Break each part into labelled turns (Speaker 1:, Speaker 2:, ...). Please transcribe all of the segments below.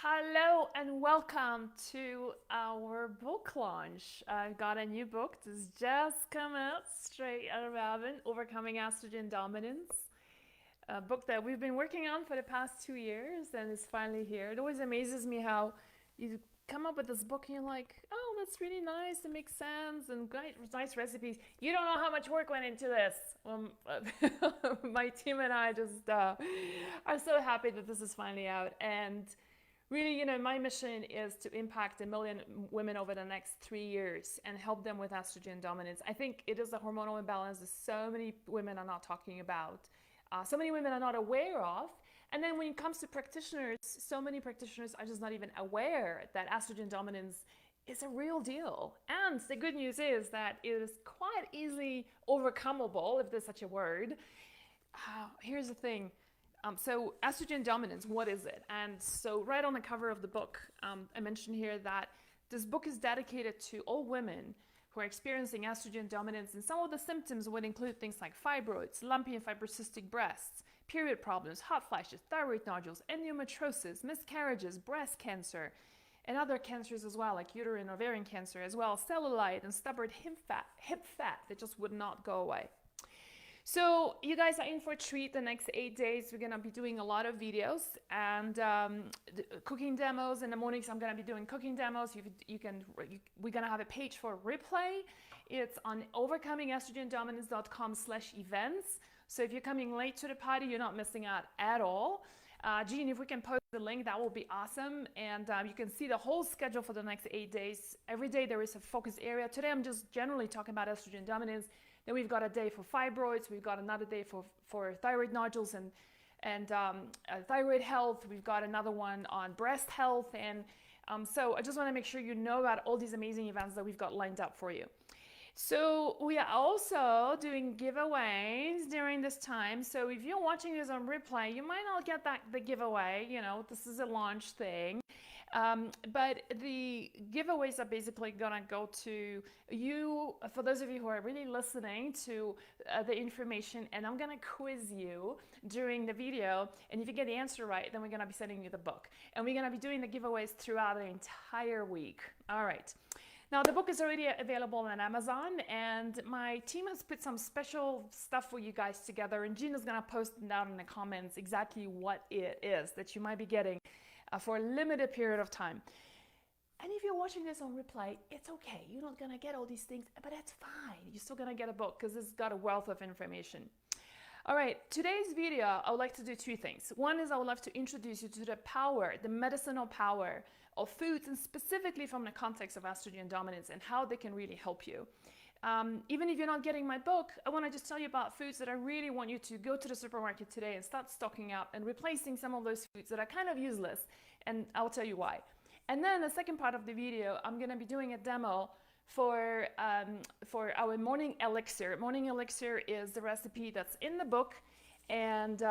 Speaker 1: Hello and welcome to our book launch. I've got a new book that's just come out straight out of oven, Overcoming Estrogen Dominance. A book that we've been working on for the past 2 years and it's finally here. It always amazes me how you come up with this book and you're like, oh, that's really nice, it makes sense, and great, nice recipes. You don't know how much work went into this. My team and I just are so happy that this is finally out. And really, my mission is to impact 1 million women over the next 3 years and help them with estrogen dominance. I think it is a hormonal imbalance that so many women are not talking about, so many women are not aware of. And then when it comes to practitioners, so many practitioners are just not even aware that estrogen dominance is a real deal. And the good news is that it is quite easily overcomable, if there's such a word. Here's the thing. So estrogen dominance, what is it? And so right on the cover of the book, I mentioned here that this book is dedicated to all women who are experiencing estrogen dominance, and some of the symptoms would include things like fibroids, lumpy and fibrocystic breasts, period problems, hot flashes, thyroid nodules, endometriosis, miscarriages, breast cancer, and other cancers as well, like uterine and ovarian cancer as well, cellulite and stubborn hip fat that just would not go away. So you guys are in for a treat the next 8 days. We're gonna be doing a lot of videos and cooking demos. In the mornings, I'm gonna be doing cooking demos. We're gonna have a page for replay. It's on overcomingestrogendominance.com/events. So if you're coming late to the party, you're not missing out at all. Jean, if we can post the link, that will be awesome. And you can see the whole schedule for the next 8 days. Every day there is a focus area. Today I'm just generally talking about estrogen dominance. Then we've got a day for fibroids. We've got another day for thyroid nodules and thyroid health. We've got another one on breast health. And so I just want to make sure you know about all these amazing events that we've got lined up for you. So we are also doing giveaways during this time. So if you're watching this on replay, you might not get the giveaway. This is a launch thing. But the giveaways are basically gonna go to you, for those of you who are really listening to the information, and I'm gonna quiz you during the video, and if you get the answer right, then we're gonna be sending you the book. And we're gonna be doing the giveaways throughout the entire week. All right. Now the book is already available on Amazon, and my team has put some special stuff for you guys together, and Gina's gonna post it down in the comments exactly what it is that you might be getting for a limited period of time. And if you're watching this on replay, it's okay. You're not gonna get all these things, but that's fine. You're still gonna get a book because it's got a wealth of information. All right, today's video, I would like to do two things. One is I would love to introduce you to the power, the medicinal power of foods, and specifically from the context of estrogen dominance and how they can really help you. Even if you're not getting my book, I want to just tell you about foods that I really want you to go to the supermarket today and start stocking up and replacing some of those foods that are kind of useless, and I'll tell you why. And then the second part of the video, I'm going to be doing a demo for our Morning Elixir. Morning Elixir is the recipe that's in the book, and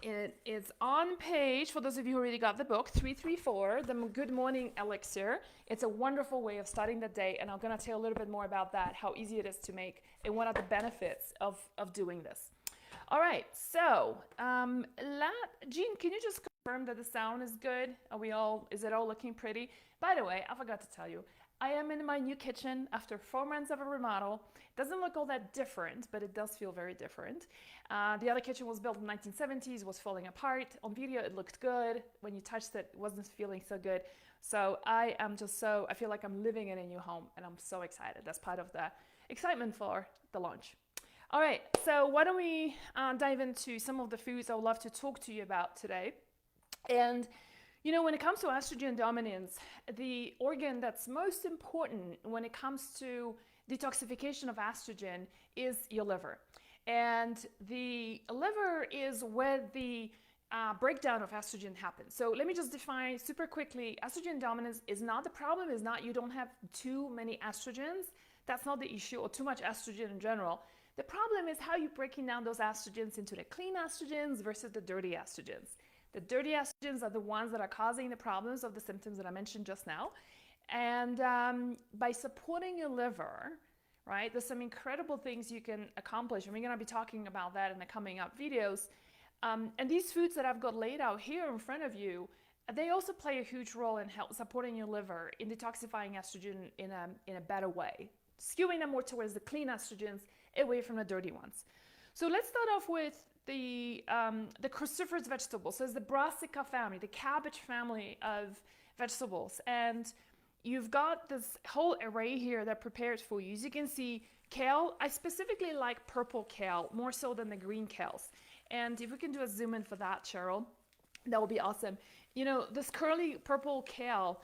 Speaker 1: it is on page, for those of you who already got the book, 334, the Good Morning Elixir. It's a wonderful way of starting the day, and I'm going to tell you a little bit more about that, how easy it is to make, and what are the benefits of doing this. All right, so Jean, can you just confirm that the sound is good? Is it all looking pretty? By the way, I forgot to tell you, I am in my new kitchen after 4 months of a remodel. It doesn't look all that different, but it does feel very different. The other kitchen was built in the 1970s, was falling apart. On video, it looked good. When you touched it, it wasn't feeling so good. So I feel like I'm living in a new home, and I'm so excited. That's part of the excitement for the launch. All right, so why don't we dive into some of the foods I would love to talk to you about today. And when it comes to estrogen dominance, the organ that's most important when it comes to detoxification of estrogen is your liver. And the liver is where the breakdown of estrogen happens. So let me just define super quickly. Estrogen dominance is not the problem, is not you don't have too many estrogens. That's not the issue, or too much estrogen in general. The problem is how you're breaking down those estrogens into the clean estrogens versus the dirty estrogens. The dirty estrogens are the ones that are causing the problems of the symptoms that I mentioned just now. And by supporting your liver, right, there's some incredible things you can accomplish. And we're going to be talking about that in the coming up videos. And these foods that I've got laid out here in front of you they also play a huge role in supporting your liver in detoxifying estrogen in a better way, skewing them more towards the clean estrogens away from the dirty ones. So let's start off with the cruciferous vegetables. So it's the brassica family, the cabbage family of vegetables. And you've got this whole array here that prepared for you. As you can see, kale, I specifically like purple kale more so than the green kales. And if we can do a zoom in for that, Cheryl, that would be awesome. You know, this curly purple kale,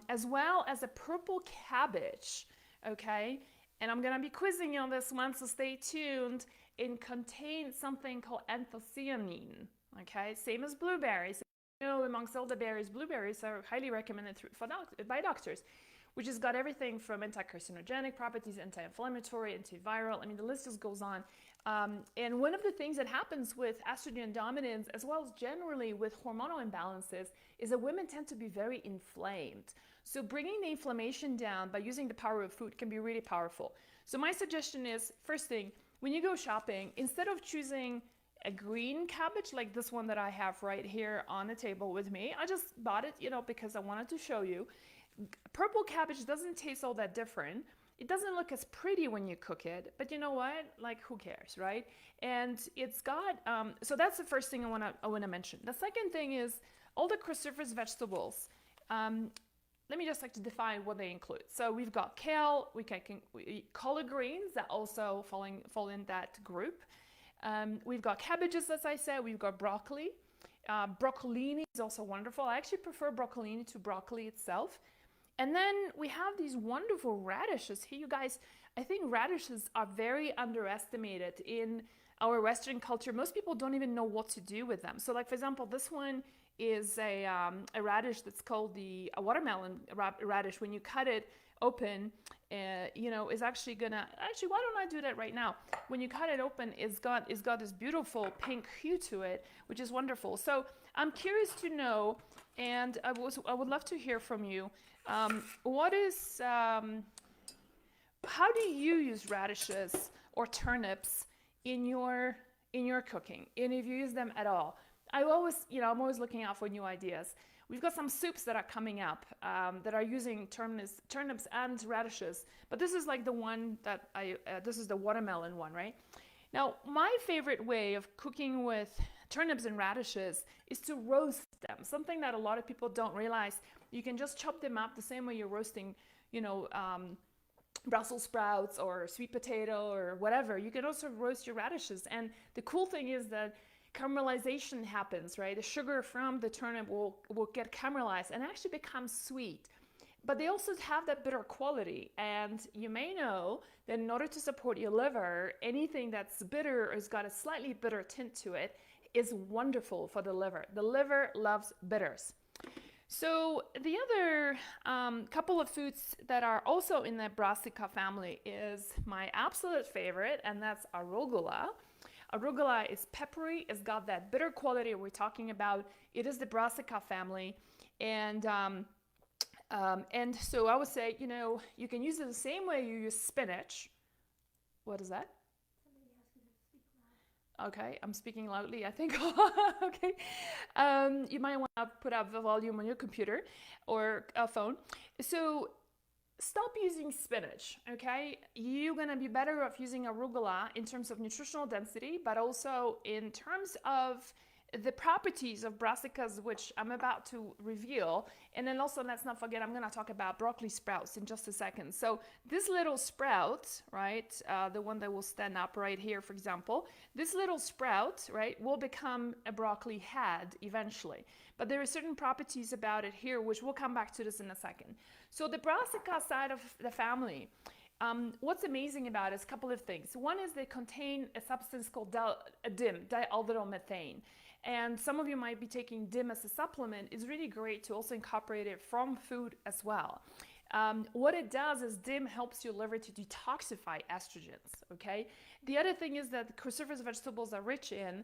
Speaker 1: as well as a purple cabbage, okay? And I'm gonna be quizzing you on this one, so stay tuned. It contains something called anthocyanine, okay? Same as blueberries. You know, amongst all the berries, blueberries are highly recommended by doctors, which has got everything from anti-carcinogenic properties, anti-inflammatory, antiviral. I mean, the list just goes on. And one of the things that happens with estrogen dominance, as well as generally with hormonal imbalances, is that women tend to be very inflamed. So bringing the inflammation down by using the power of food can be really powerful. So my suggestion is, first thing, when you go shopping, instead of choosing a green cabbage like this one that I have right here on the table with me, I just bought it, you know, because I wanted to show you. Purple cabbage doesn't taste all that different. It doesn't look as pretty when you cook it, but you know what? Like, who cares, right? And it's got, so that's the first thing I wanna mention. The second thing is all the cruciferous vegetables. Let me just like to define what they include. So we've got kale, we collard greens that also fall in that group. We've got cabbages, as I said. We've got broccoli. Broccolini is also wonderful. I actually prefer broccolini to broccoli itself. And then we have these wonderful radishes. Here, you guys, I think radishes are very underestimated in our Western culture. Most people don't even know what to do with them. So like, for example, this one is a radish that's called a watermelon radish. When you cut it open, you know, is actually gonna, actually, why don't I do that right now? When you cut it open, it's got this beautiful pink hue to it, which is wonderful. So I'm curious to know, and I would love to hear from you. How do you use radishes or turnips in your cooking, and if you use them at all? I'm always looking out for new ideas. We've got some soups that are coming up that are using turnips and radishes, but this is like the one that this is the watermelon one, right? Now, my favorite way of cooking with turnips and radishes is to roast them, something that a lot of people don't realize. You can just chop them up the same way you're roasting, you know, Brussels sprouts or sweet potato or whatever. You can also roast your radishes. And the cool thing is that caramelization happens, right? The sugar from the turnip will get caramelized and actually become sweet. But they also have that bitter quality. And you may know that in order to support your liver, anything that's bitter or has got a slightly bitter tint to it is wonderful for the liver. The liver loves bitters. So the other couple of foods that are also in the brassica family is my absolute favorite, and that's arugula. Arugula is peppery. It's got that bitter quality we're talking about. It is the brassica family. And so I would say, you know, you can use it the same way you use spinach. What is that? Okay, I'm speaking loudly, I think. Okay. You might want to put up the volume on your computer or a phone. So stop using spinach, okay? You're going to be better off using arugula in terms of nutritional density, but also in terms of the properties of brassicas, which I'm about to reveal. And then also, let's not forget, I'm going to talk about broccoli sprouts in just a second. So this little sprout, right, the one that will stand up right here, for example, this little sprout, right, will become a broccoli head eventually. But there are certain properties about it here, which we'll come back to this in a second. So the brassica side of the family, what's amazing about it is a couple of things. One is they contain a substance called DIM, dialdehyde methane. And some of you might be taking DIM as a supplement. It's really great to also incorporate it from food as well. What it does is DIM helps your liver to detoxify estrogens, okay? The other thing is that cruciferous vegetables are rich in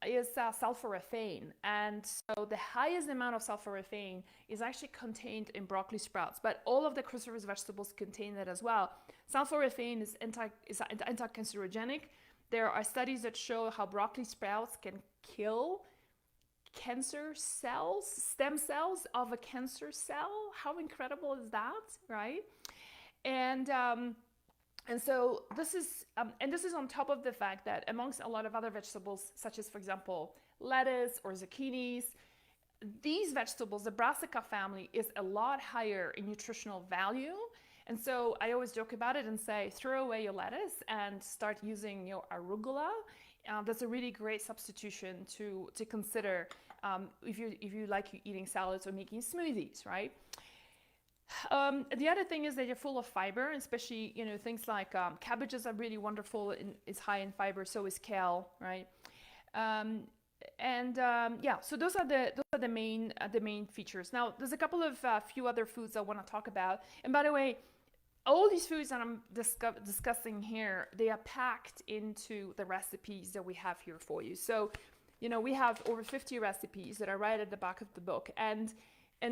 Speaker 1: is sulforaphane. And so the highest amount of sulforaphane is actually contained in broccoli sprouts, but all of the cruciferous vegetables contain that as well. Sulforaphane is anti-cancerogenic. There are studies that show how broccoli sprouts can kill cancer cells, stem cells of a cancer cell. How incredible is that, right? And so this is on top of the fact that amongst a lot of other vegetables, such as, for example, lettuce or zucchinis, these vegetables, the brassica family, is a lot higher in nutritional value. And so I always joke about it and say, throw away your lettuce and start using your arugula. That's a really great substitution to consider if you like eating salads or making smoothies, right? The other thing is that you're full of fiber, especially things like cabbages are really wonderful. It's high in fiber. So is kale, right? So those are the main features. Now there's a couple of few other foods I want to talk about. And by the way, all these foods that I'm discussing here, they are packed into the recipes that we have here for you. So, we have over 50 recipes that are right at the back of the book. And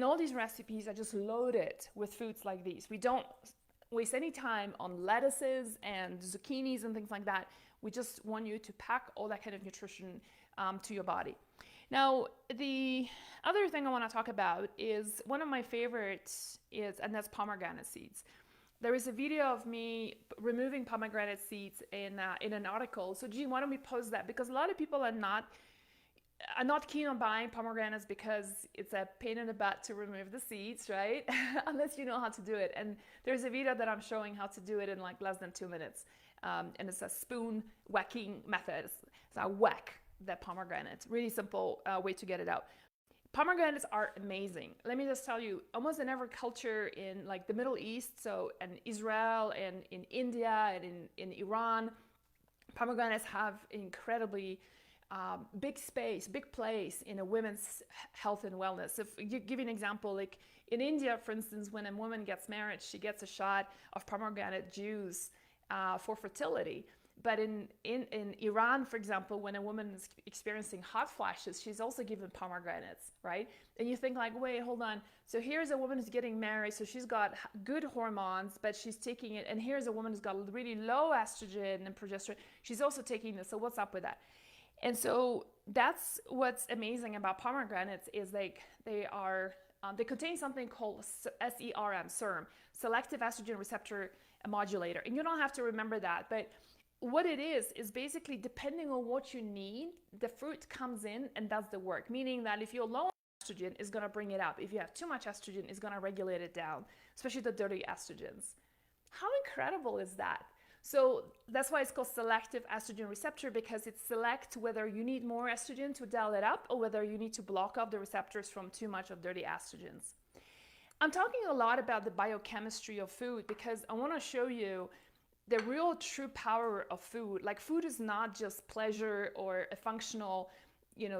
Speaker 1: all these recipes are just loaded with foods like these. We don't waste any time on lettuces and zucchinis and things like that. We just want you to pack all that kind of nutrition to your body. Now, the other thing I want to talk about is one of my favorites and that's pomegranate seeds. There is a video of me removing pomegranate seeds in an article. So, Jean, why don't we post that? Because a lot of people are not keen on buying pomegranates because it's a pain in the butt to remove the seeds, right? Unless you know how to do it. And there's a video that I'm showing how to do it in like less than 2 minutes. And it's a spoon whacking method. So I whack the pomegranate. Really simple way to get it out. Pomegranates are amazing. Let me just tell you, almost in every culture in like the Middle East, so in Israel and in India and in Iran, pomegranates have incredibly big place in a woman's health and wellness. If you give you an example, like in India, for instance, when a woman gets married, she gets a shot of pomegranate juice for fertility. But in Iran, for example, when a woman is experiencing hot flashes, she's also given pomegranates, right? And you think like, wait, hold on. So here's a woman who's getting married, so she's got good hormones, but she's taking it. And here's a woman who's got really low estrogen and progesterone. She's also taking this. So what's up with that? And so that's what's amazing about pomegranates is they contain something called SERM, selective estrogen receptor modulator. And you don't have to remember that, but what it is basically depending on what you need, the fruit comes in and does the work. Meaning that if you're low on estrogen, it's going to bring it up. If you have too much estrogen, it's going to regulate it down, especially the dirty estrogens. How incredible is that? So that's why it's called selective estrogen receptor, because it selects whether you need more estrogen to dial it up or whether you need to block off the receptors from too much of dirty estrogens. I'm talking a lot about the biochemistry of food because I want to show you the real true power of food. Like food is not just pleasure or a functional,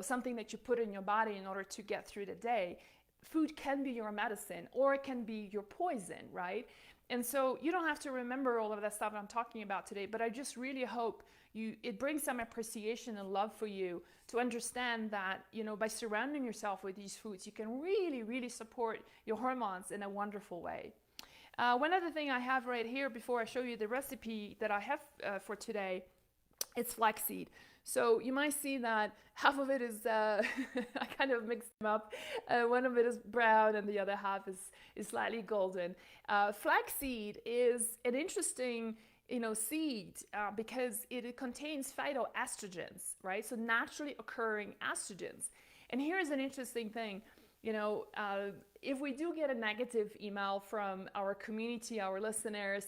Speaker 1: something that you put in your body in order to get through the day. Food can be your medicine or it can be your poison, right? And so you don't have to remember all of that stuff I'm talking about today, but I just really hope it brings some appreciation and love for you to understand that, by surrounding yourself with these foods, you can really, really support your hormones in a wonderful way. One other thing I have right here before I show you the recipe that I have for today, it's flaxseed. So you might see that half of it is, I kind of mixed them up. One of it is brown and the other half is slightly golden. Flaxseed is an interesting seed because it contains phytoestrogens, right? So naturally occurring estrogens. And here's an interesting thing. If we do get a negative email from our community, our listeners,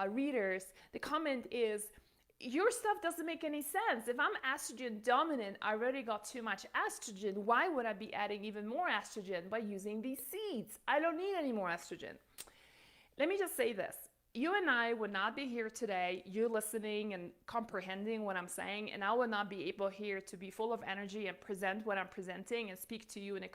Speaker 1: readers, the comment is, your stuff doesn't make any sense. If I'm estrogen dominant, I already got too much estrogen. Why would I be adding even more estrogen by using these seeds? I don't need any more estrogen. Let me just say this. You and I would not be here today, you listening and comprehending what I'm saying, and I would not be able here to be full of energy and present what I'm presenting and speak to you in a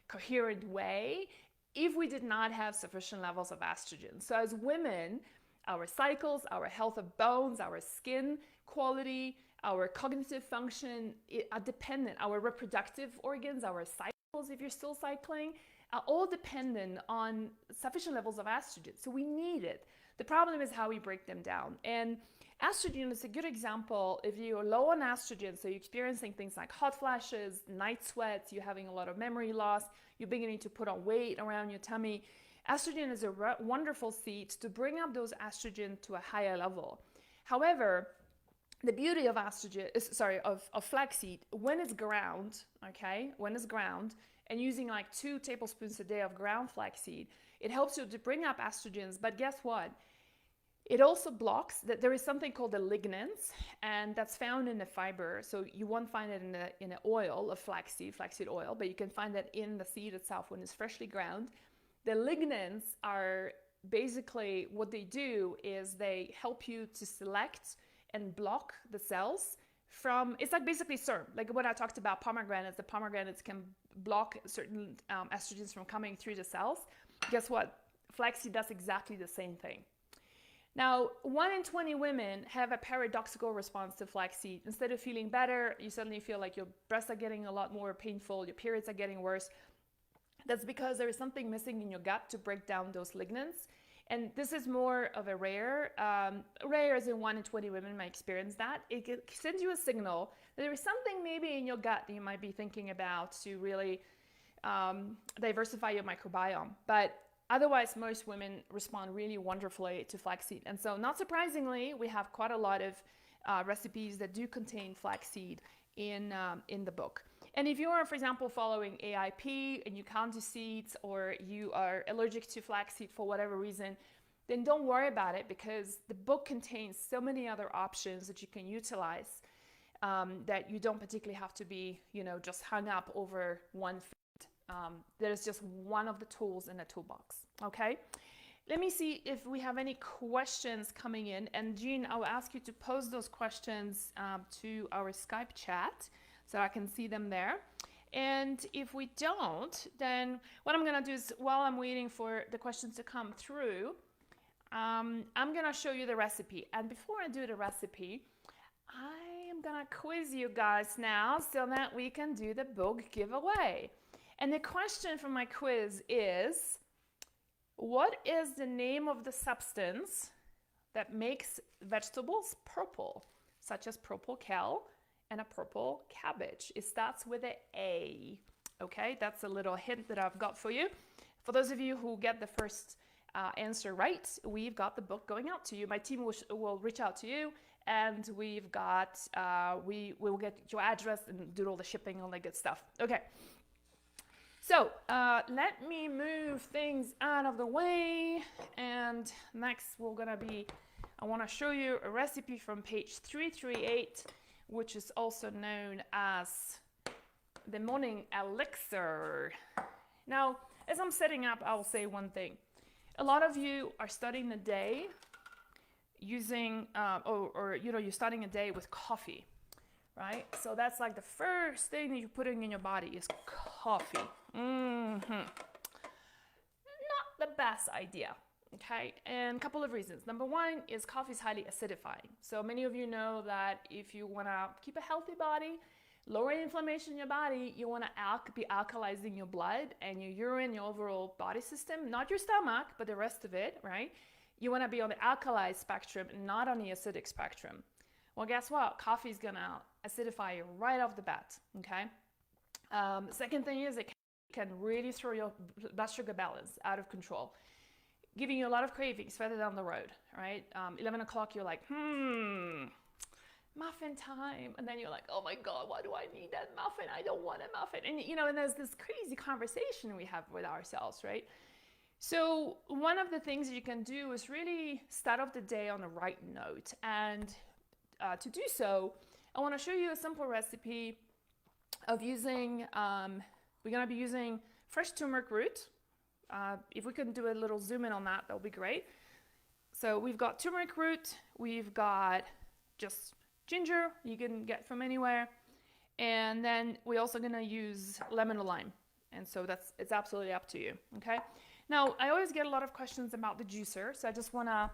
Speaker 1: coherent way if we did not have sufficient levels of estrogen. So as women, our cycles, our health of bones, our skin quality, our cognitive function are dependent. Our reproductive organs, our cycles, if you're still cycling, are all dependent on sufficient levels of estrogen. So we need it. The problem is how we break them down. And estrogen is a good example. If you're low on estrogen, so you're experiencing things like hot flashes, night sweats, you're having a lot of memory loss, you're beginning to put on weight around your tummy, estrogen is a wonderful seed to bring up those estrogen to a higher level. However, the beauty of estrogen is, of flaxseed, when it's ground, okay, when it's ground, and using like 2 tablespoons a day of ground flaxseed, it helps you to bring up estrogens. But guess what? It also blocks that there is something called the lignans, and that's found in the fiber. So you won't find it in the oil of flaxseed oil, but you can find that in the seed itself when it's freshly ground. The lignans are basically, what they do is they help you to select and block the cells from, it's like basically serum. Like when I talked about pomegranates, the pomegranates can block certain estrogens from coming through the cells. Guess what? Flaxseed does exactly the same thing. Now, 1 in 20 women have a paradoxical response to flaxseed. Instead of feeling better, you suddenly feel like your breasts are getting a lot more painful, your periods are getting worse. That's because there is something missing in your gut to break down those lignans. And this is more of a rare as in 1 in 20 women might experience that. It sends you a signal that there is something maybe in your gut that you might be thinking about to really diversify your microbiome. But otherwise, most women respond really wonderfully to flaxseed. And so not surprisingly, we have quite a lot of recipes that do contain flaxseed in the book. And if you are, for example, following AIP and you can't do seeds, or you are allergic to flaxseed for whatever reason, then don't worry about it, because the book contains so many other options that you can utilize that you don't particularly have to be, just hung up over one food. That is just one of the tools in the toolbox. Okay. Let me see if we have any questions coming in. And Jean, I'll ask you to post those questions to our Skype chat so I can see them there. And if we don't, then what I'm going to do is, while I'm waiting for the questions to come through, I'm going to show you the recipe. And before I do the recipe, I am going to quiz you guys now so that we can do the book giveaway. And the question for my quiz is, what is the name of the substance that makes vegetables purple, such as purple kale and a purple cabbage? It starts with an A. Okay, that's a little hint that I've got for you. For those of you who get the first answer right, we've got the book going out to you. My team will reach out to you, and we've got, we will get your address and do all the shipping, all that good stuff. Okay. So let me move things out of the way, and next I want to show you a recipe from page 338, which is also known as the Morning Elixir. Now, as I'm setting up, I'll say one thing. A lot of you are starting the day using, you're starting a day with coffee. Right? So that's like the first thing that you're putting in your body is coffee. Not the best idea, okay? And a couple of reasons. Number one is coffee is highly acidifying. So many of you know that if you want to keep a healthy body, lower inflammation in your body, you want to be alkalizing your blood and your urine, your overall body system, not your stomach, but the rest of it, right? You want to be on the alkali spectrum and not on the acidic spectrum. Well, guess what? Coffee is going to acidify you right off the bat, okay? Second thing is it can really throw your blood sugar balance out of control, giving you a lot of cravings further down the road, right? 11 o'clock, you're like, muffin time. And then you're like, oh my God, why do I need that muffin? I don't want a muffin. And, and there's this crazy conversation we have with ourselves, right? So one of the things that you can do is really start off the day on the right note. And to do so, I want to show you a simple recipe of using, we're going to be using fresh turmeric root. If we can do a little zoom in on that, that'll be great. So we've got turmeric root, we've got just ginger, you can get from anywhere. And then we're also going to use lemon or lime. And so it's absolutely up to you, okay? Now, I always get a lot of questions about the juicer, so I just want to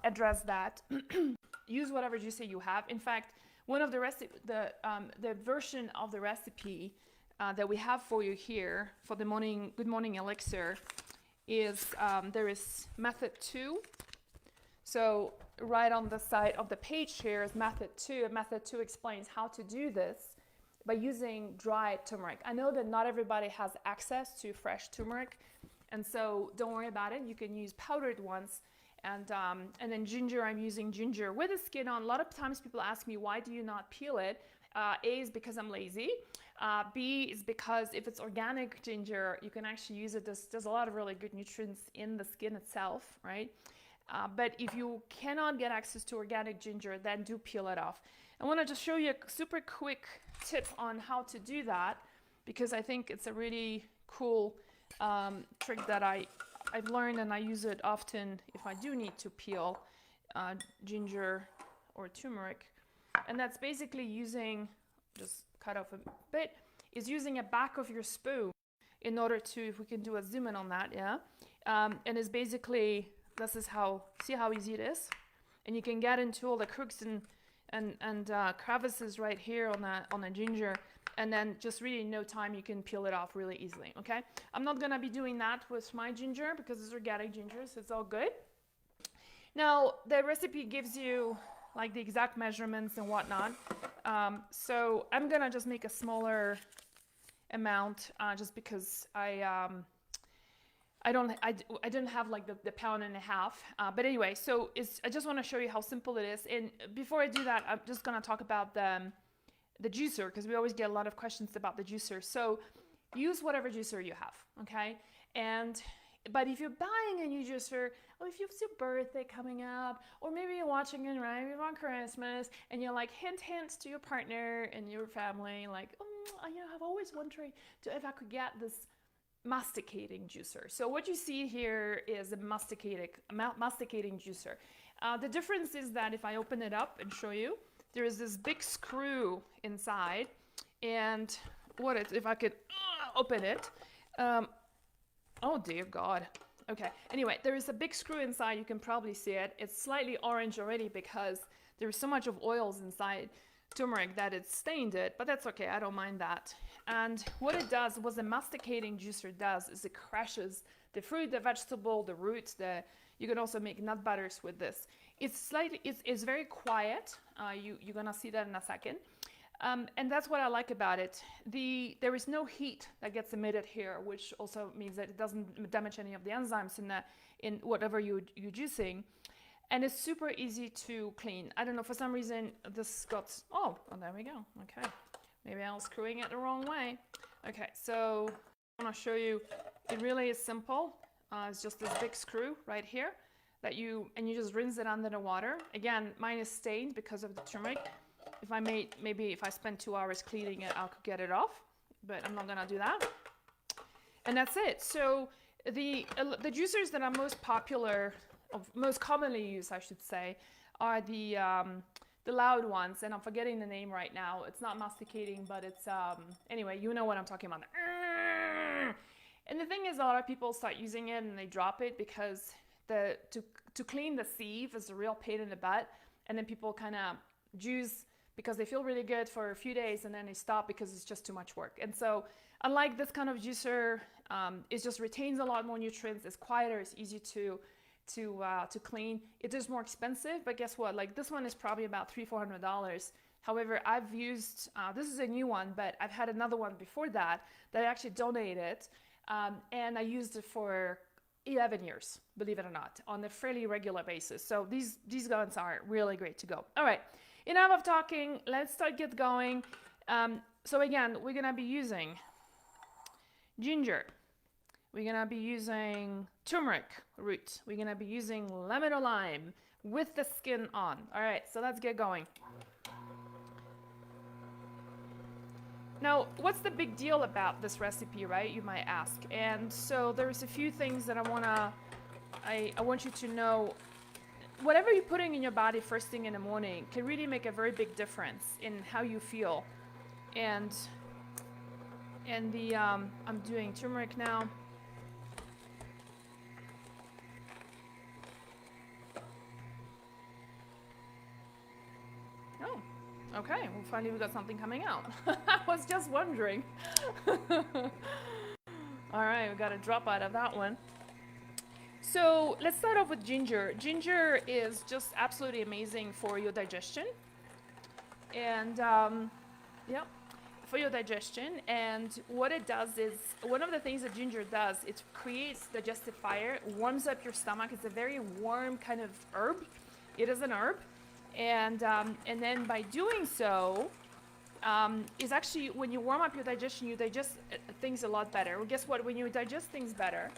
Speaker 1: address that. Use whatever juicer you have. In fact, one of the version of the recipe that we have for you here for the Good Morning Elixir is there is method 2, So right on the side of the page here is method 2. Method 2 explains how to do this by using dried turmeric. I know that not everybody has access to fresh turmeric, and so don't worry about it. You can use powdered ones. And then ginger, I'm using ginger with the skin on. A lot of times people ask me, why do you not peel it? A is because I'm lazy. B is because if it's organic ginger, you can actually use it. There's a lot of really good nutrients in the skin itself, right? But if you cannot get access to organic ginger, then do peel it off. I want to just show you a super quick tip on how to do that, because I think it's a really cool trick that I've learned, and I use it often if I do need to peel ginger or turmeric. And that's basically using, just cut off a bit, is using a back of your spoon in order to, if we can do a zoom in on that, yeah? And it's basically, this is how, see how easy it is? And you can get into all the crooks and crevices right here on the ginger, and then just really in no time you can peel it off really easily, okay? I'm not gonna be doing that with my ginger because it's organic ginger, so it's all good. Now, the recipe gives you like the exact measurements and whatnot. So I'm gonna just make a smaller amount just because I didn't have like the pound and a half. But anyway, so I just want to show you how simple it is. And before I do that, I'm just gonna talk about the juicer, because we always get a lot of questions about the juicer. So use whatever juicer you have, okay? But if you're buying a new juicer, or if it's your birthday coming up, or maybe you're watching it right on Christmas, and you're like, hint to your partner and your family, like, I've always wondered if I could get this masticating juicer. So what you see here is a masticating juicer. The difference is that if I open it up and show you, there is this big screw inside, and if I could open it, oh dear God. Okay, anyway, there is a big screw inside. You can probably see it. It's slightly orange already because there's so much of oils inside turmeric that it stained it, but that's okay, I don't mind that. And what it does, what the masticating juicer does, is it crushes the fruit, the vegetable, the roots. You can also make nut butters with this. It's very quiet. You're gonna see that in a second. And that's what I like about it. There is no heat that gets emitted here, which also means that it doesn't damage any of the enzymes in whatever you're juicing. And it's super easy to clean. I don't know, for some reason this got, oh, there we go. Okay, maybe I was screwing it the wrong way. Okay, so I want to show you, it really is simple. It's just this big screw right here and you just rinse it under the water. Again, mine is stained because of the turmeric. Maybe if I spend 2 hours cleaning it, I could get it off, but I'm not gonna do that. And that's it. So the juicers that are most popular, most commonly used, I should say, are the loud ones, and I'm forgetting the name right now. It's not masticating, but it's anyway, you know what I'm talking about. And the thing is, a lot of people start using it and they drop it because to clean the sieve is a real pain in the butt, and then people kind of juice because they feel really good for a few days and then they stop because it's just too much work. And so unlike this kind of juicer, it just retains a lot more nutrients. It's quieter, it's easy to clean. It is more expensive, but guess what? Like this one is probably about $300-400. However, I've used, this is a new one, but I've had another one before that I actually donated, and I used it for 11 years, believe it or not, on a fairly regular basis. So these guns are really great to go. All right, enough of talking. Let's get going. So again, we're gonna be using ginger. We're gonna be using turmeric root. We're gonna be using lemon or lime with the skin on. All right, so let's get going. Now, what's the big deal about this recipe, right? You might ask. And so there's a few things that I want you to know. Whatever you're putting in your body first thing in the morning can really make a very big difference in how you feel. And I'm doing turmeric now. Oh, okay. Well, finally we got something coming out. I was just wondering. All right, we got a drop out of that one. So let's start off with ginger. Ginger is just absolutely amazing for your digestion. And yeah, for your digestion. And what it does is, one of the things that ginger does, it creates digestive fire, warms up your stomach. It's a very warm kind of herb. It is an herb. And then by doing so, is actually, when you warm up your digestion, you digest things a lot better. Well, guess what? When you digest things better,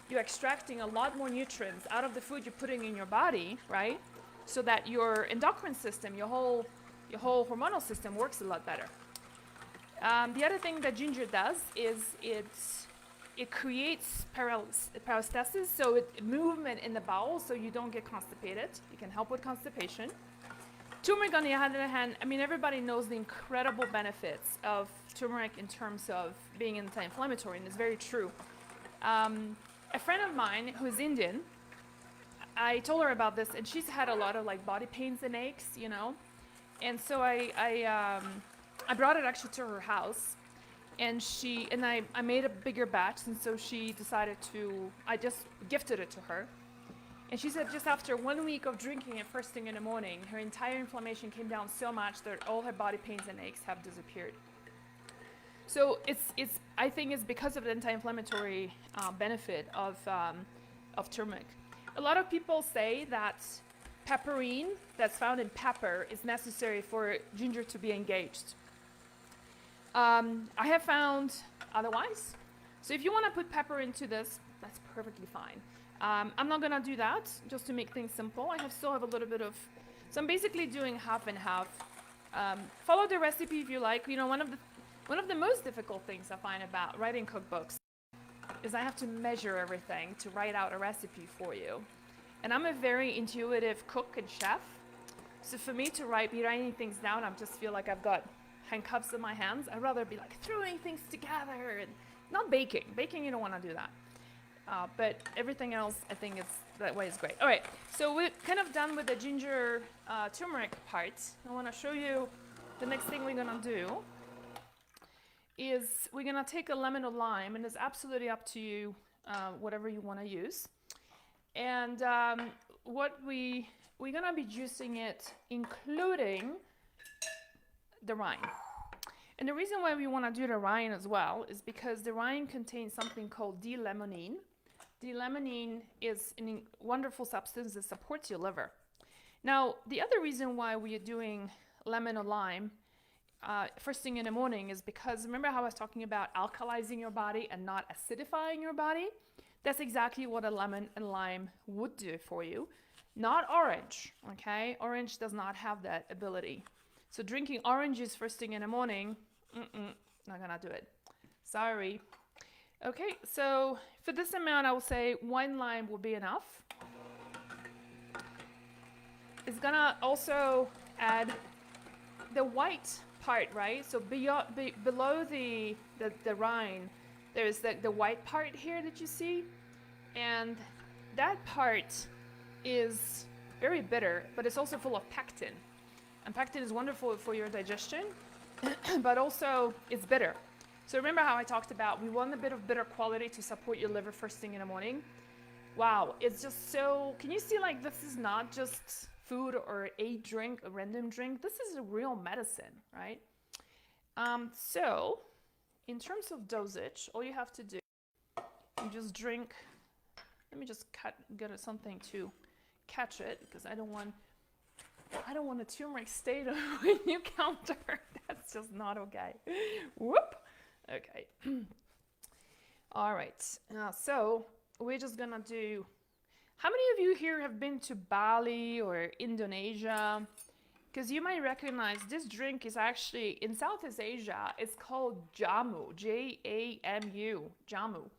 Speaker 1: you're extracting a lot more nutrients out of the food you're putting in your body, right? So that your endocrine system, your whole hormonal system works a lot better. The other thing that ginger does is it creates peristalsis, so movement in the bowel, so you don't get constipated. It can help with constipation. Turmeric, on the other hand, I mean, everybody knows the incredible benefits of turmeric in terms of being anti-inflammatory, and it's very true. A friend of mine who's Indian, I told her about this, and she's had a lot of like body pains and aches, you know. And so I brought it actually to her house, and I made a bigger batch, and so she decided I just gifted it to her. And she said just after 1 week of drinking it first thing in the morning, her entire inflammation came down so much that all her body pains and aches have disappeared. So I think it's because of the anti-inflammatory benefit of turmeric. A lot of people say that pepperine that's found in pepper is necessary for ginger to be engaged. I have found otherwise. So if you want to put pepper into this, that's perfectly fine. I'm not going to do that, just to make things simple. I still have a little bit of, so I'm basically doing half and half. Follow the recipe if you like. You know, one of the most difficult things I find about writing cookbooks is I have to measure everything to write out a recipe for you. And I'm a very intuitive cook and chef. So for me to be writing things down, I just feel like I've got handcuffs in my hands. I'd rather be like throwing things together and not baking. Baking, you don't want to do that. But everything else, I think that way is great. All right, so we're kind of done with the ginger turmeric part. I want to show you the next thing we're going to do is we're going to take a lemon or lime, and it's absolutely up to you, whatever you want to use. And we're going to be juicing it, including the rind. And the reason why we want to do the rind as well is because the rind contains something called D-limonene. D-limonene is a wonderful substance that supports your liver. Now, the other reason why we are doing lemon or lime first thing in the morning is because, remember how I was talking about alkalizing your body and not acidifying your body? That's exactly what a lemon and lime would do for you. Not orange, okay? Orange does not have that ability. So drinking oranges first thing in the morning, not gonna do it. Sorry. Okay, so for this amount, I will say 1 lime will be enough. It's gonna also add the white part, right? So below the rind, there's the white part here that you see. And that part is very bitter, but it's also full of pectin. And pectin is wonderful for your digestion, but also it's bitter. So remember how I talked about we want a bit of bitter quality to support your liver first thing in the morning? Wow, it's just so, can you see like this is not just food or a drink, a random drink. This is a real medicine, right? So in terms of dosage, all you have to do, you just drink, let me just get something to catch it because I don't want a turmeric state when you counter. That's just not okay. Whoop. Okay. All right. So we're just gonna do. How many of you here have been to Bali or Indonesia? Because you might recognize this drink is actually in Southeast Asia. It's called jamu, J-A-M-U, jamu,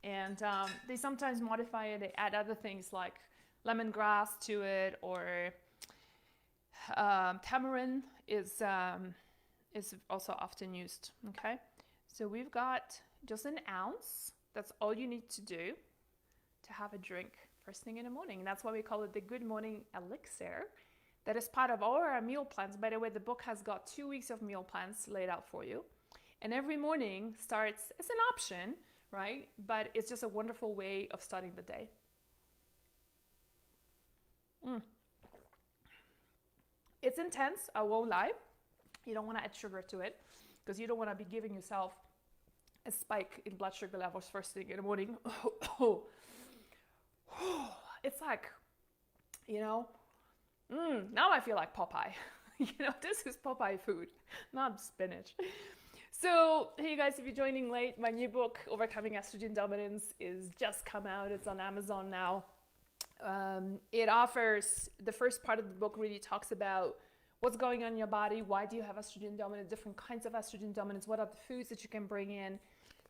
Speaker 1: and they sometimes modify it. They add other things like lemongrass to it, or tamarind is also often used. Okay, so we've got just an ounce. That's all you need to do to have a drink first thing in the morning. And that's why we call it the Good Morning Elixir. That is part of all our meal plans. By the way, the book has got 2 weeks of meal plans laid out for you. And every morning starts, it's an option, right? But it's just a wonderful way of starting the day. It's intense, I won't lie. You don't want to add sugar to it because you don't want to be giving yourself a spike in blood sugar levels first thing in the morning. It's like, now I feel like Popeye. This is Popeye food, not spinach. So, hey guys, if you're joining late, my new book, Overcoming Estrogen Dominance, is just come out. It's on Amazon now. It offers, the first part of the book really talks about what's going on in your body, why do you have estrogen dominance, different kinds of estrogen dominance, what are the foods that you can bring in.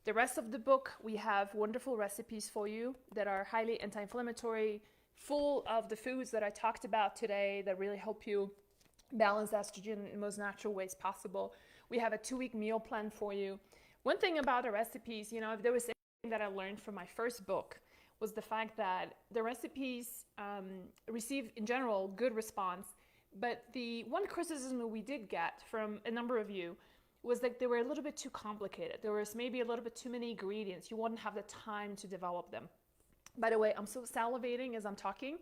Speaker 1: The rest of the book, we have wonderful recipes for you that are highly anti-inflammatory, full of the foods that I talked about today that really help you balance estrogen in the most natural ways possible. We have a 2-week meal plan for you. One thing about the recipes, if there was anything that I learned from my first book, was the fact that the recipes receive, in general, good response. But the one criticism that we did get from a number of you was that they were a little bit too complicated. There was maybe a little bit too many ingredients. You wouldn't have the time to develop them. By the way, I'm so salivating as I'm talking.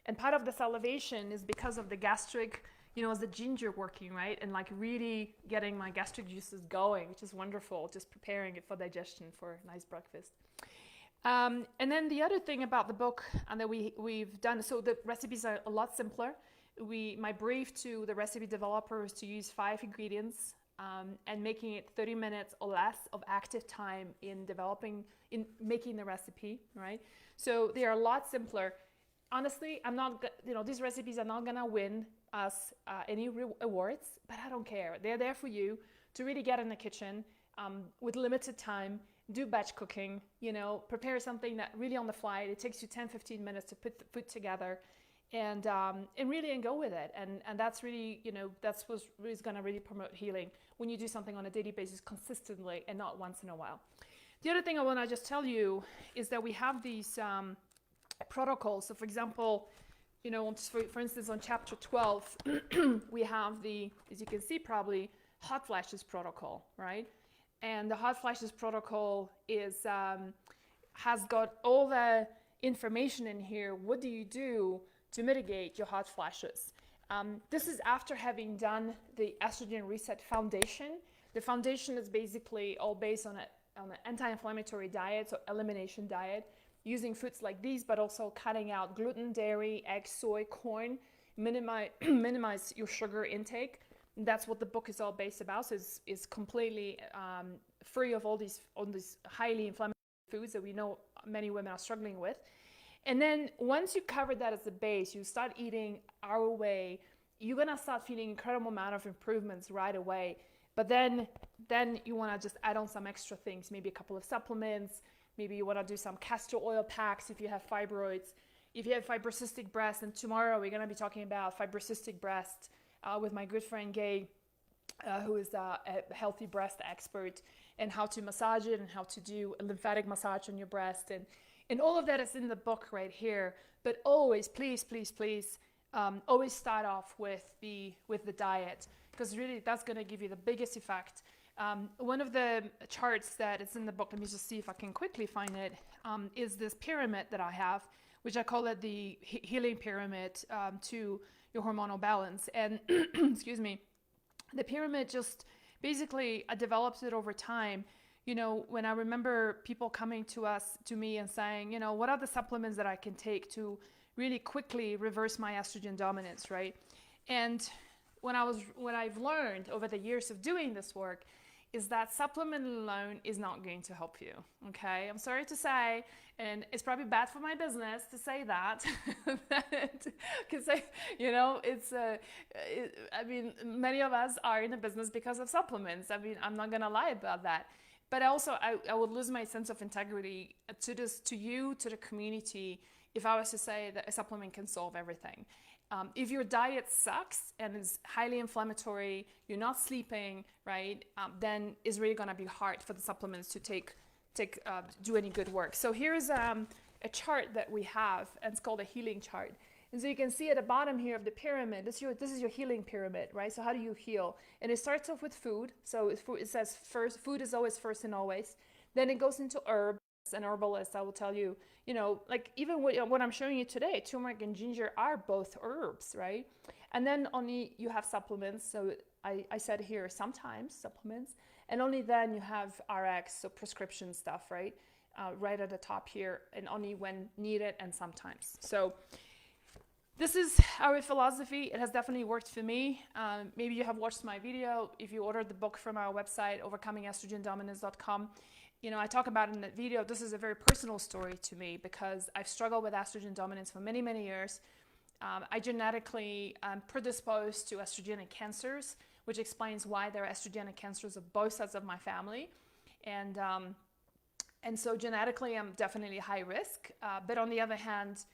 Speaker 1: And part of the salivation is because of the gastric, is the ginger working, right? And like really getting my gastric juices going, which is wonderful, just preparing it for digestion for a nice breakfast. And then the other thing about the book and that we've done, so the recipes are a lot simpler. My brief to the recipe developer is to use 5 ingredients and making it 30 minutes or less of active time in making the recipe, right? So they are a lot simpler. Honestly, these recipes are not gonna win us any awards, but I don't care. They're there for you to really get in the kitchen with limited time, do batch cooking, prepare something that really on the fly, it takes you 10-15 minutes to put together and really go with it. And that's really, that's what is gonna really promote healing when you do something on a daily basis consistently and not once in a while. The other thing I wanna just tell you is that we have these protocols. So for example, for instance, on chapter 12, we have the, as you can see probably, hot flashes protocol, right? And the hot flashes protocol has got all the information in here. What do you do to mitigate your hot flashes? This is after having done the estrogen reset foundation. The foundation is basically all based on an anti-inflammatory diet, so elimination diet, using foods like these, but also cutting out gluten, dairy, eggs, soy, corn, minimize your sugar intake. That's what the book is all based about. So it's completely free of all these highly inflammatory foods that we know many women are struggling with. And then once you cover that as a base, you start eating our way, you're gonna start feeling incredible amount of improvements right away. But then you wanna just add on some extra things, maybe a couple of supplements, maybe you wanna do some castor oil packs if you have fibroids. If you have fibrocystic breast, and tomorrow we're gonna be talking about fibrocystic breast with my good friend Gay, who is a healthy breast expert, and how to massage it and how to do a lymphatic massage on your breast. And all of that is in the book right here. But always, please, always start off with the diet, because really that's going to give you the biggest effect. One of the charts that is in the book, let me just see if I can quickly find it, is this pyramid that I have, which I call it the healing pyramid to your hormonal balance. And excuse me, the pyramid just basically I developed it over time. When I remember people coming to me and saying, what are the supplements that I can take to really quickly reverse my estrogen dominance, right? And what I've learned over the years of doing this work is that supplement alone is not going to help you, okay? I'm sorry to say, and it's probably bad for my business to say that, because many of us are in the business because of supplements. I'm not gonna lie about that. But also, I would lose my sense of integrity to you, to the community, if I was to say that a supplement can solve everything. If your diet sucks and is highly inflammatory, you're not sleeping, right, then it's really going to be hard for the supplements to do any good work. So here's a chart that we have, and it's called a healing chart. And so you can see at the bottom here of the pyramid, this is your healing pyramid, right? So how do you heal? And it starts off with food. So it says first, food is always first and always. Then it goes into herbs, an herbalist, I will tell you, like even what I'm showing you today, turmeric and ginger are both herbs, right? And then only you have supplements. So I said here, sometimes supplements, and only then you have RX, so prescription stuff, right? Right at the top here, and only when needed and sometimes. So this is our philosophy. It has definitely worked for me. Maybe you have watched my video. If you ordered the book from our website, overcomingestrogendominance.com, I talk about in that video, this is a very personal story to me because I've struggled with estrogen dominance for many, many years. I genetically am predisposed to estrogenic cancers, which explains why there are estrogenic cancers of both sides of my family. And so genetically, I'm definitely high risk. But on the other hand,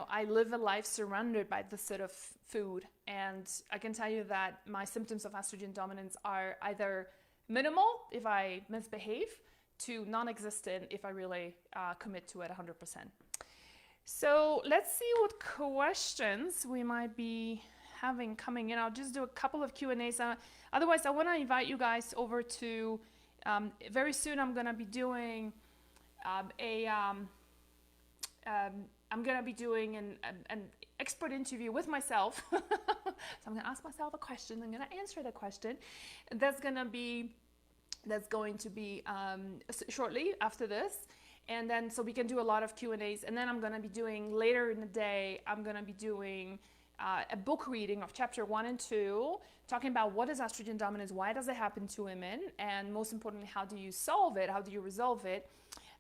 Speaker 1: I live a life surrounded by this sort of food. And I can tell you that my symptoms of estrogen dominance are either minimal if I misbehave to non-existent if I really commit to it 100%. So let's see what questions we might be having coming in. I'll just do a couple of Q&As. Otherwise, I want to invite you guys over to, very soon I'm going to be doing an expert interview with myself. So I'm going to ask myself a question. I'm going to answer the question. That's going to be shortly after this. And then so we can do a lot of Q&As. And then I'm going to be doing later in the day, I'm going to be doing a book reading of chapter 1 and 2, talking about what is estrogen dominance, why does it happen to women, and most importantly, how do you solve it, how do you resolve it.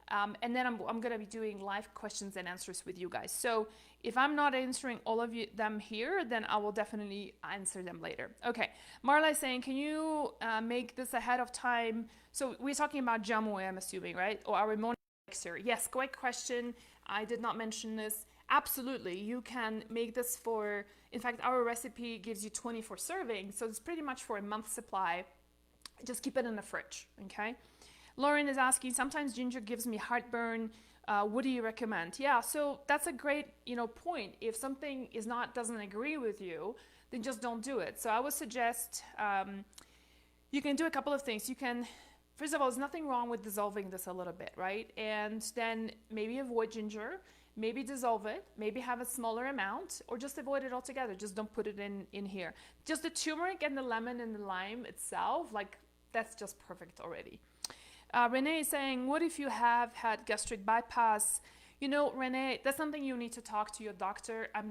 Speaker 1: And then I'm going to be doing live questions and answers with you guys. So if I'm not answering all of them here, then I will definitely answer them later. Okay, Marla is saying, can you make this ahead of time? So we're talking about jamu, I'm assuming, right? Or our morning elixir. Yes, great question. I did not mention this. Absolutely, you can make this for, in fact, our recipe gives you 24 servings, so it's pretty much for a month's supply. Just keep it in the fridge, okay? Lauren is asking, sometimes ginger gives me heartburn. What do you recommend? Yeah, so that's a great, point. If something doesn't agree with you, then just don't do it. So I would suggest you can do a couple of things. You can, first of all, there's nothing wrong with dissolving this a little bit, right? And then maybe avoid ginger, maybe dissolve it, maybe have a smaller amount, or just avoid it altogether. Just don't put it in here. Just the turmeric and the lemon and the lime itself, like that's just perfect already. Renee is saying, what if you have had gastric bypass? Renee, that's something you need to talk to your doctor. I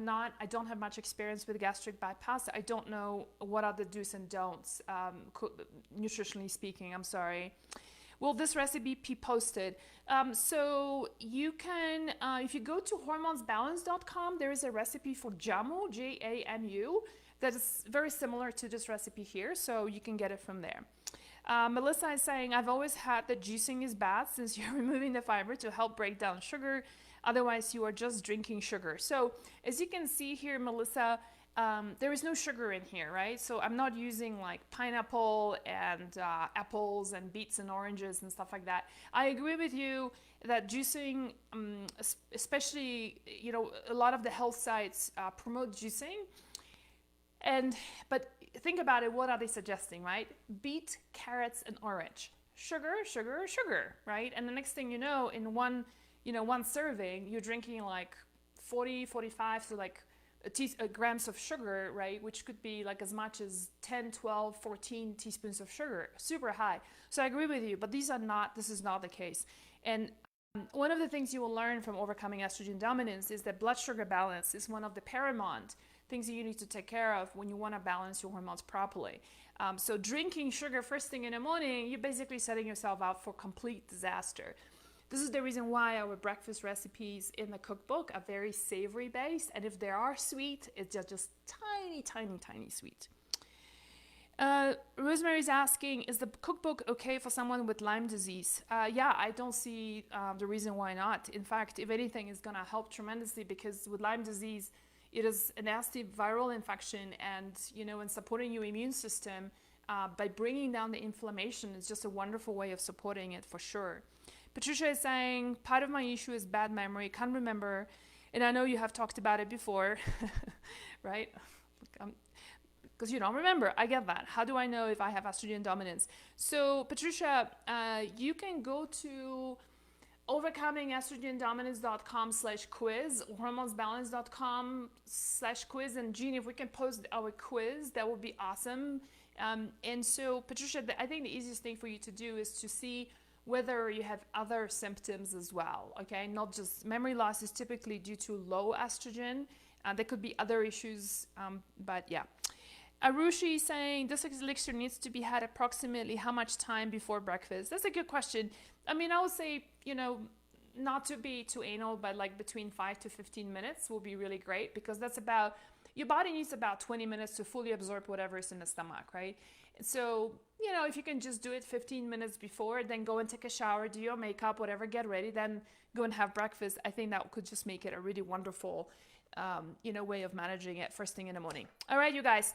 Speaker 1: don't have much experience with gastric bypass. I don't know what are the do's and don'ts, nutritionally speaking, I'm sorry. Will this recipe be posted? So you can, if you go to hormonesbalance.com, there is a recipe for jamu, Jamu, that is very similar to this recipe here, so you can get it from there. Melissa is saying, I've always had that juicing is bad since you're removing the fiber to help break down sugar. Otherwise, you are just drinking sugar. So as you can see here, Melissa, there is no sugar in here, right? So I'm not using like pineapple and apples and beets and oranges and stuff like that. I agree with you that juicing, especially, a lot of the health sites promote juicing. But think about it, what are they suggesting, right? Beet, carrots, and orange. Sugar, sugar, sugar, right? And the next thing you know, in one serving, you're drinking like 40, 45, so like grams of sugar, right? Which could be like as much as 10, 12, 14 teaspoons of sugar, super high. So I agree with you, but this is not the case. And one of the things you will learn from overcoming estrogen dominance is that blood sugar balance is one of the paramount things that you need to take care of when you want to balance your hormones properly. So drinking sugar first thing in the morning, you're basically setting yourself up for complete disaster. This is the reason why our breakfast recipes in the cookbook are very savory based, and if they are sweet, it's just tiny, tiny, tiny sweet. Rosemary's asking, is the cookbook okay for someone with Lyme disease? Yeah, I don't see the reason why not. In fact, if anything, it's going to help tremendously because with Lyme disease, it is a nasty viral infection, and in supporting your immune system by bringing down the inflammation is just a wonderful way of supporting it for sure. Patricia is saying, part of my issue is bad memory, can't remember, and I know you have talked about it before, right? Because you don't remember. I get that. How do I know if I have estrogen dominance? So Patricia, you can go to overcomingestrogendominance.com/quiz, hormonesbalance.com/quiz. And Jean, if we can post our quiz, that would be awesome. And so, Patricia, I think the easiest thing for you to do is to see whether you have other symptoms as well, okay? Not just memory loss is typically due to low estrogen. There could be other issues, but yeah. Arushi is saying, this elixir needs to be had approximately how much time before breakfast? That's a good question. I mean, I would say, you know, not to be too anal, but like between 5 to 15 minutes will be really great, because that's about, your body needs about 20 minutes to fully absorb whatever is in the stomach, right? So, you know, if you can just do it 15 minutes before, then go and take a shower, do your makeup, whatever, get ready, then go and have breakfast. I think that could just make it a really wonderful, you know, way of managing it first thing in the morning. All right, you guys,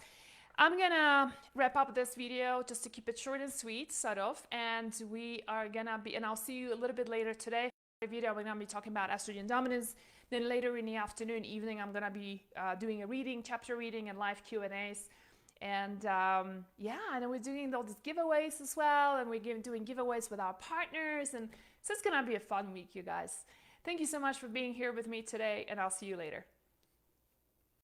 Speaker 1: I'm gonna wrap up this video just to keep it short and sweet, sort of, and we are gonna be, and I'll see you a little bit later today. Video, we're gonna be talking about estrogen dominance. Then later in the afternoon, evening, I'm gonna be doing a reading, chapter reading, and live Q&As. And yeah, and then we're doing all these giveaways as well, and we're doing giveaways with our partners, and so it's gonna be a fun week, you guys. Thank you so much for being here with me today, and I'll see you later.